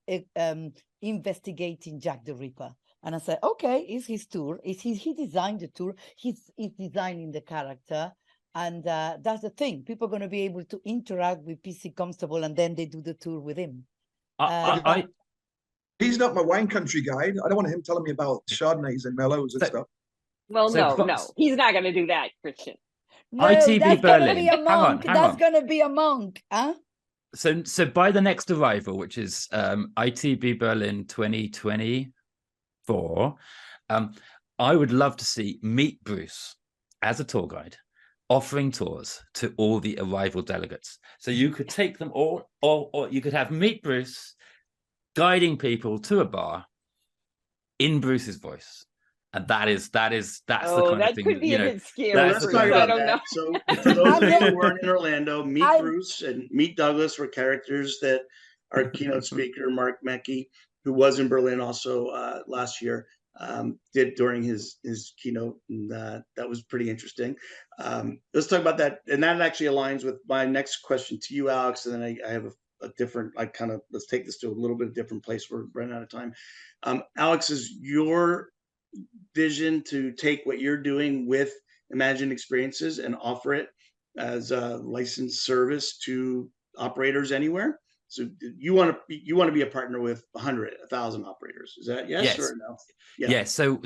investigating Jack the Ripper. And I said, okay, it's his tour. He designed the tour. He's designing the character. And that's the thing. People are going to be able to interact with PC Constable, and then they do the tour with him. He's not my wine country guide. I don't want him telling me about Chardonnays and Merlots and stuff. Well, no, he's not going to do that, Christian. No, ITB that's Berlin. Gonna be a monk. That's going to be a monk, huh? So by the next arrival, which is ITB Berlin 2024, I would love to see Meet Bruce as a tour guide, offering tours to all the arrival delegates. So you could take them all, or you could have Meet Bruce guiding people to a bar in Bruce's voice. And that's the kind of thing that could be a bit scary. Let's talk about that. So for those of you who weren't in Orlando, Meet Bruce and Meet Douglas were characters that our keynote speaker, Mark Mackey, who was in Berlin also last year, did during his keynote, and that was pretty interesting. Let's talk about that, and that actually aligns with my next question to you, Alex, and then I have a different, let's take this to a little bit of different place. We're running out of time. Alex, is your vision to take what you're doing with Imagine Experiences and offer it as a licensed service to operators anywhere? So you want to be a partner with 100, 1,000 operators? Is that yes or no? Yeah. Yes. So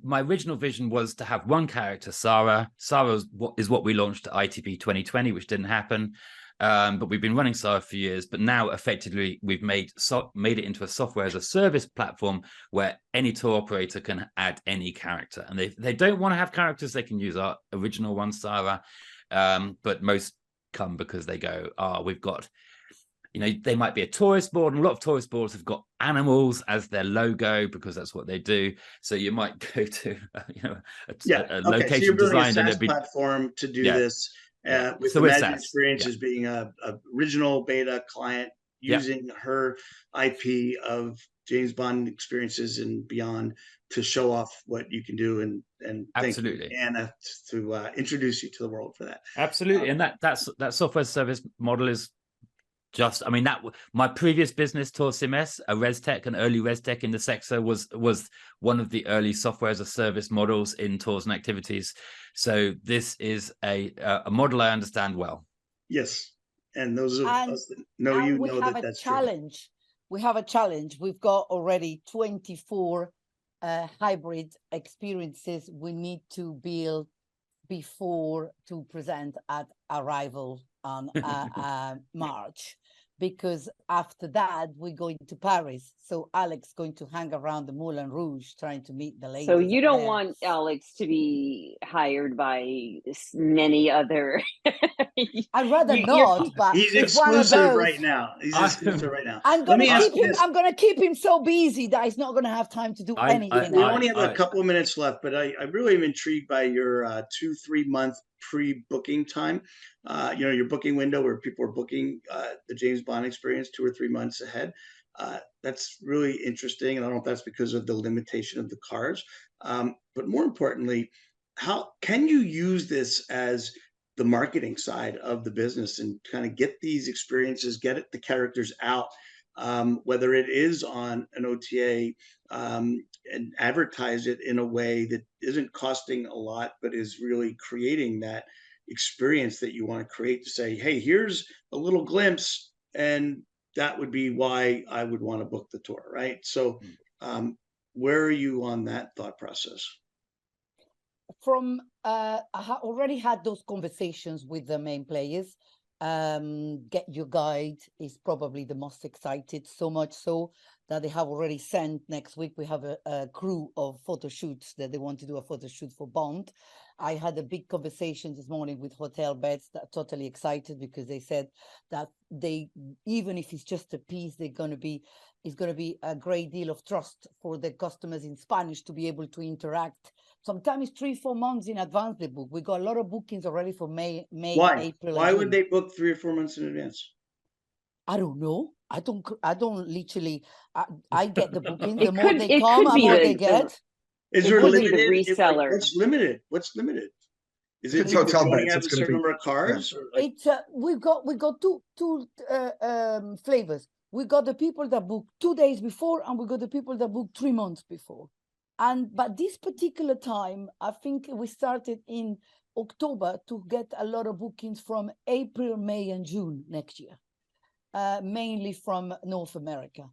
my original vision was to have one character, Sarah. Sarah is what we launched at ITB 2020, which didn't happen. But we've been running Sarah for years. But now, effectively, we've made it into a software as a service platform where any tour operator can add any character. And they don't want to have characters, they can use our original one, Sarah. But most come because they go, we've got, they might be a tourist board, and a lot of tourist boards have got animals as their logo because that's what they do. So you might go to, a location so design, and be platform to do this. With Imagine Experiences being a original beta client using her IP of James Bond experiences and beyond to show off what you can do, and absolutely, thank you, Anna, to introduce you to the world for that. Absolutely, and that software service model is just, my previous business, Tour CMS, a ResTech, an early ResTech in the sector, was one of the early software as a service models in tours and activities. So this is a model I understand well. Yes, and those of us that know you know that that's challenge. True. We have a challenge. We've got already 24 hybrid experiences we need to build before to present at Arrival on March. Because after that, we're going to Paris. So Alex is going to hang around the Moulin Rouge trying to meet the ladies. So you don't want Alex to be hired by many other I'd rather You're not, but He's it's one of exclusive those. right now. He's exclusive right now. I'm Let gonna me ask keep you him. this. I'm gonna keep him so busy that he's not gonna have time to do anything We else. only have a couple of minutes left, but I really am intrigued by your 2-3 month pre-booking time. Your booking window where people are booking the James Bond experience 2 or 3 months ahead. That's really interesting, and I don't know if that's because of the limitation of the cars. But more importantly, how can you use this as the marketing side of the business and kind of get these experiences, get the characters out, whether it is on an OTA, and advertise it in a way that isn't costing a lot, but is really creating that experience that you want to create to say, hey, here's a little glimpse, and that would be why I would want to book the tour, right? So where are you on that thought process? I already had those conversations with the main players. Get Your Guide is probably the most excited, so much so that they have already sent next week. We have a crew of photo shoots that they want to do a photo shoot for Bond. I had a big conversation this morning with hotel beds that are totally excited because they said that even if it's just a piece, it's going to be a great deal of trust for the customers in Spanish to be able to interact. Sometimes 3-4 months in advance they book. We got a lot of bookings already for May, Why? April. Why would they book 3 or 4 months in advance? I don't know. I don't literally. I get the bookings. It The more could- they it come, could the be more the- they get. Is It there could be the limited? reseller. What's limited? What's limited? Is If it it's because hotel you only beds, have it's a gonna certain be- number of cars? Or like, It's we got two flavors. We got the people that book 2 days before, and we got the people that book 3 months before. But this particular time, I think we started in October to get a lot of bookings from April, May, and June next year, mainly from North America.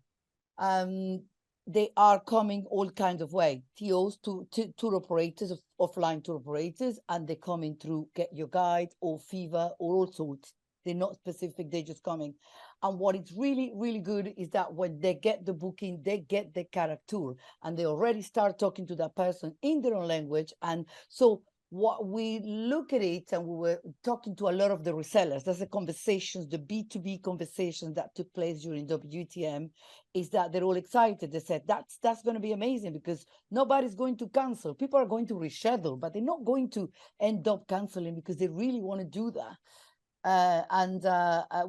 They are coming all kinds of way, TOs, tour operators, offline tour operators, and they're coming through Get Your Guide or Fever or all sorts. They're not specific, they're just coming. And what is really, really good is that when they get the booking, they get the character and they already start talking to that person in their own language. And so what we look at it, and we were talking to a lot of the resellers, that's the conversations, the B2B conversations that took place during WTM, is that they're all excited. They said, that's going to be amazing because nobody's going to cancel. People are going to reschedule, but they're not going to end up canceling because they really want to do that.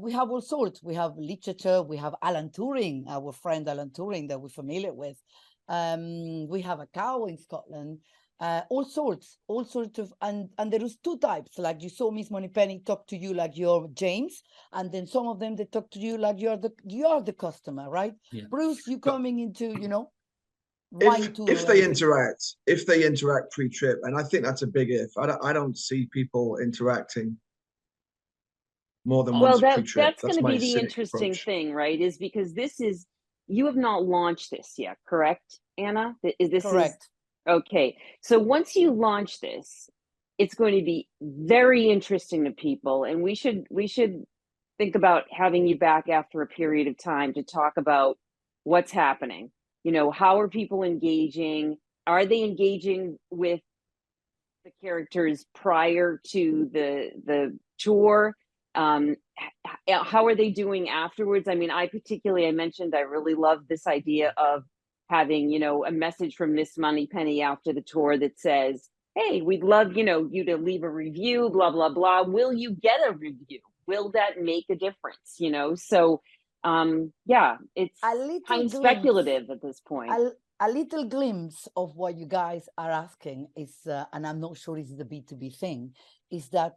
We have all sorts. We have literature. We have Alan Turing, our friend Alan Turing that we're familiar with. We have a cow in Scotland. All sorts of, and there is 2 types. Like you saw Miss Moneypenny talk to you like you're James, and then some of them they talk to you like you're the customer, right? Yeah. Bruce, you coming into if they interact pre-trip, and I think that's a big if. I don't see people interacting more than once pre-trip. That's going to be the interesting thing, right? Is because you have not launched this yet, correct, Anna? Correct. Okay. So once you launch this, it's going to be very interesting to people, and we should think about having you back after a period of time to talk about what's happening. How are people engaging? Are they engaging with the characters prior to the tour? How are they doing afterwards? I mean, I mentioned I really love this idea of having, a message from Miss Moneypenny after the tour that says, hey, we'd love, you to leave a review, blah, blah, blah. Will you get a review? Will that make a difference? So, it's kind of speculative at this point. A little glimpse of what you guys are asking is, and I'm not sure it's the B2B thing, is that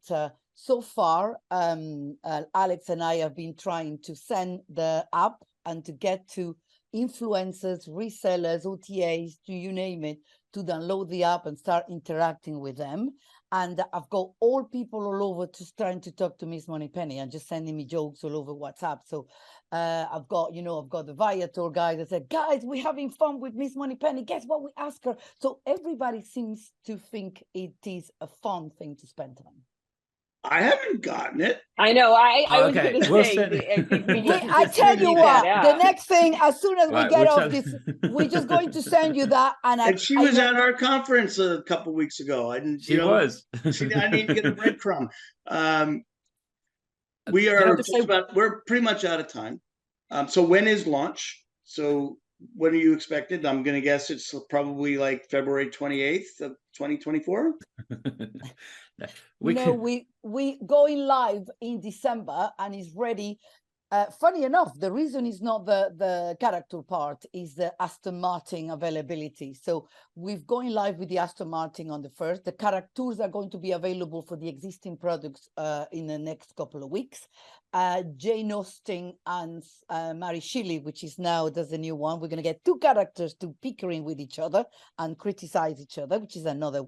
so far, Alex and I have been trying to send the app and to get to influencers, resellers, OTAs, you name it, to download the app and start interacting with them. And I've got all people all over just trying to talk to Miss Moneypenny and just sending me jokes all over WhatsApp. So I've got the Viator guys that said, guys, we're having fun with Miss Moneypenny. Guess what we ask her? So everybody seems to think it is a fun thing to spend time. I haven't gotten it. I know. I was going to say. I tell you what. The next thing, as soon as we get off this, we're just going to send you that. And she was at our conference a couple of weeks ago. I didn't. She was. I didn't even get a breadcrumb. We Can I are just just say- about, we're pretty much out of time. So when is launch? So when are you expected? I'm going to guess it's probably like February 28th of 2024. We going live in December and is ready. Funny enough, the reason is not the character part, is the Aston Martin availability. So we've going live with the Aston Martin on the 1st. The characters are going to be available for the existing products in the next couple of weeks. Jane Austen and Mary Shelley, which is now does the new one. We're going to get two characters to bickering with each other and criticize each other, which is another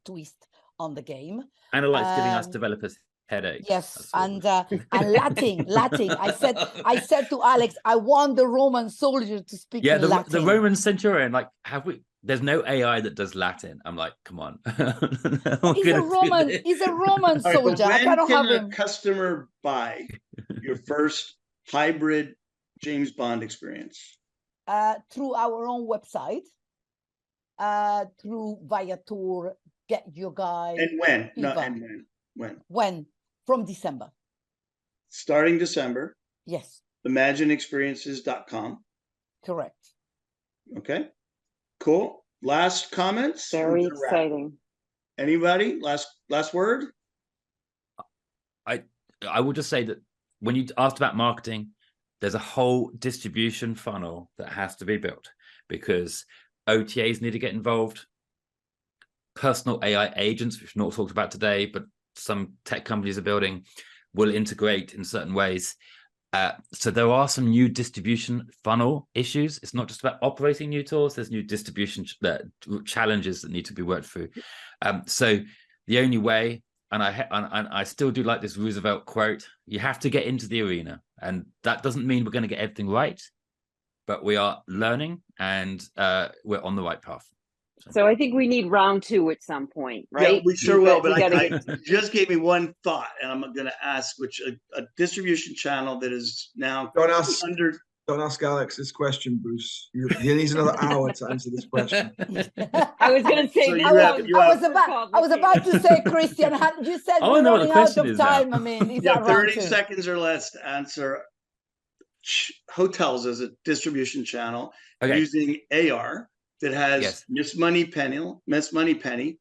twist on the game. Anna likes giving us developers headaches. Yes, and Latin. I said to Alex, I want the Roman soldier to speak Latin. The Roman centurion, like, there's no AI that does Latin. I'm like, come on. He's a Roman soldier. Right, I cannot have him. When can a customer buy your first hybrid James Bond experience? Through our own website, through Viator, Get Your Guide. And when? No, Viva. and when? When? From December. Starting December. Yes. ImagineExperiences.com. Correct. Okay. Cool. Last comments? Very exciting. Anybody? Last word? I will just say that when you asked about marketing, there's a whole distribution funnel that has to be built, because OTAs need to get involved. Personal AI agents, which we've not talked about today, but some tech companies are building, will integrate in certain ways. So there are some new distribution funnel issues. It's not just about operating new tools. There's new distribution challenges that need to be worked through. So the only way, and I still do like this Roosevelt quote, you have to get into the arena. And that doesn't mean we're going to get everything right, but we are learning and we're on the right path. So I think we need round 2 at some point, right? Yeah, we sure will. But I get... just gave me one thought, and I'm going to ask, which a distribution channel that is now Don't ask Alex this question, Bruce. You need another hour to answer this question. I was going to say, So I was about to say, Christian, you said we're running out of time. Now. I mean, is yeah, that 30 seconds or less to answer. Hotels as a distribution channel using AR that has Miss Moneypenny,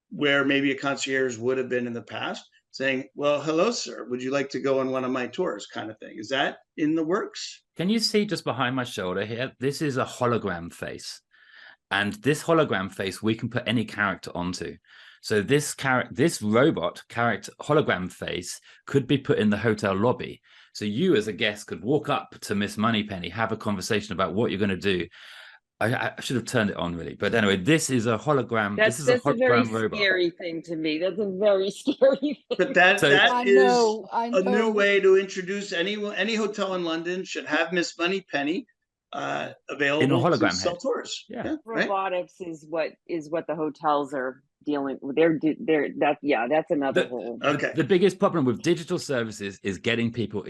where maybe a concierge would have been in the past, saying, well, hello, sir, would you like to go on one of my tours, kind of thing. Is that in the works? Can you see just behind my shoulder here? This is a hologram face. And this hologram face, we can put any character onto. So this robot character hologram face could be put in the hotel lobby. So you as a guest could walk up to Miss Moneypenny, have a conversation about what you're going to do. I should have turned it on, really. But anyway, this is a hologram. That's a very scary thing to me. That's a very scary thing. But that is a new way to introduce any hotel in London should have Miss Moneypenny available in a hologram to sell tours. Yeah, robotics is what the hotels are dealing with. That's another whole. Okay. The biggest problem with digital services is getting people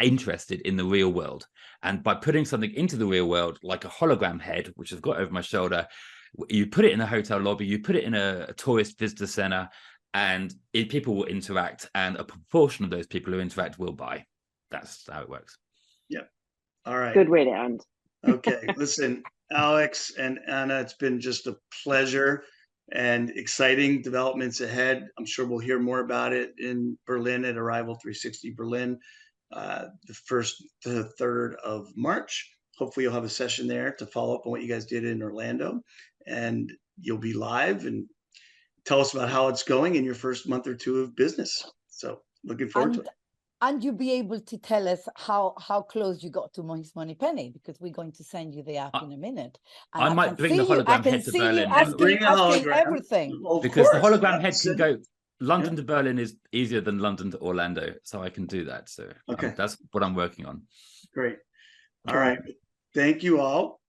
interested in the real world. And by putting something into the real world, like a hologram head, which I've got over my shoulder, you put it in a hotel lobby, you put it in a tourist visitor center, and people will interact, and a proportion of those people who interact will buy. That's how it works. Yeah. All right. Good way to end. Okay. Listen, Alex and Anna, it's been just a pleasure and exciting developments ahead. I'm sure we'll hear more about it in Berlin at Arrival 360 Berlin, the 1st to the 3rd of March. Hopefully you'll have a session there to follow up on what you guys did in Orlando, and you'll be live and tell us about how it's going in your first month or 2 of business. So looking forward to it. And you'll be able to tell us how close you got to Miss Moneypenny, because we're going to send you the app in a minute. And I might bring the hologram head to Berlin. Bring a hologram. Everything. Because the hologram head can go London to Berlin is easier than London to Orlando, so I can do that. So that's what I'm working on. Great. All right. Thank you all.